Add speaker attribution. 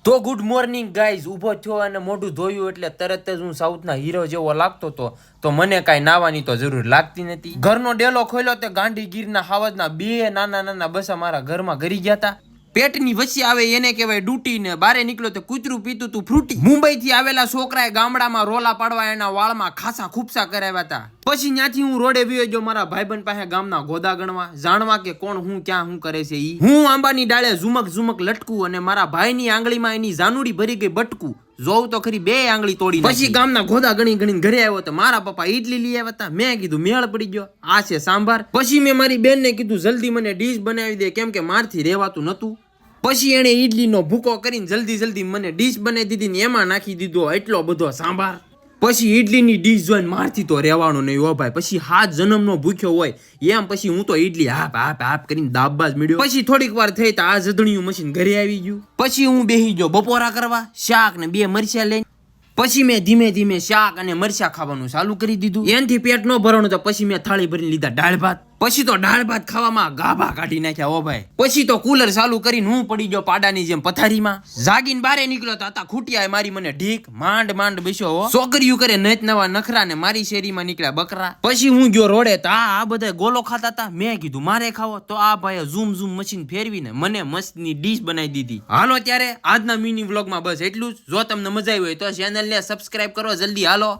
Speaker 1: તો good morning guys, ઊભો થયો અને મોઢું ધોયું એટલે તરત જ હું સાઉથના હીરો જેવો લાગતો હતો. તો મને કાંઈ નાવાની તો જરૂર લાગતી નથી. ઘરનો ડેલો ખોલ્યો તે ગાંધીગીરના હાવજના બે નાના નાના બસા મારા ઘરમાં ગરી ગયા હતા. પેટની વચ્ચે આવે એને કહેવાય ડૂટી ને બારે નીકળ્યો તો કૂતરું પીતું તું ફ્રૂટી. મુંબઈ થી આવેલા છોકરાએ ગામડામાં રોલા પાડવા એના વાળમાં ખાસા ખૂપસા કરાવ્યા હતા. પછી ત્યાંથી હું રોડે વિયો ગયો મારા ભાઈબંધ પાસે ગામના ગોદા ગણવા, જાણવા કે કોણ હું ક્યાં હું કરે છે ઈ. હું આંબાની ડાળે ઝુમક ઝુમક લટકું અને મારા ભાઈની આંગળીમાં એની જાનુડી ભરી ગઈ બટકું. જોઉં તો ખરી બે આંગળી તોડી. પછી ગામના ગોદા ગણી ગણીને ઘરે આવ્યો તો મારા પપ્પા ઈડલી લઈ આવ્યા હતા. મેં કીધું મેળ પડી ગયો, આ છે સાંભાર. પછી મેં મારી બેનને કીધું જલ્દી મને ડીશ બનાવી દે કેમ કે મારથી રહેવાતું નતું. પછી એને ઈડલીનો ભૂકો કરીને જલ્દી મને ડીશ બનાવી દીધી ને એમાં નાખી દીધો એટલો બધો સાંભાર. પછી ઈડલીની ડીશ જોઈને મારથી તો રહેવાનો નહીં હો ભાઈ. પછી 7 જન્મનો ભૂખ્યો હોય એમ પછી હું તો ઈડલી હાપ કરીને દાબવા જ મળ્યો. પછી થોડીક વાર થઈ તો આ જધણિયું મશીન ઘરે આવી ગયું. પછી હું બેહી ગયો બપોરા કરવા, શાક ને 2 મરચા લઈને. પછી મેં ધીમે ધીમે શાક અને મરચા ખાવાનું ચાલુ કરી દીધું. એનથી પેટ ન ભરવાનું તો પછી મેં થાળી ભરીને લીધા દાળ ભાત. પછી તો દાળ ભાત ખાવામાં ગાભા કાઢી નાખ્યા હો ભાઈ. પછી તો કુલર ચાલુ કરીને હું પડી ગયો પાડાની જેમ પથારીમાં. જાગીને બારે નીકળ્યો તો હતા ખૂટિયાએ મારી મને ઢીક માંડ બેસ્યો હો. છોકરીઓ કરે નત નવા નખરા ને મારી શેરીમાં નીકળ્યા બકરા. પછી હું ગયો રોડે તો આ બધા ગોલો ખાતા હતા. મેં કીધું મારે ખાવો તો આ ભાઈએ ઝૂમ મશીન ફેરવીને મને મસ્તની ડીશ બનાવી દીધી. હાલો ત્યારે આજના મિની વ્લોગમાં બસ એટલું જ. જો તમને મજા આવી હોય તો ચેનલને સબસ્ક્રાઇબ કરો જલ્દી હાલો.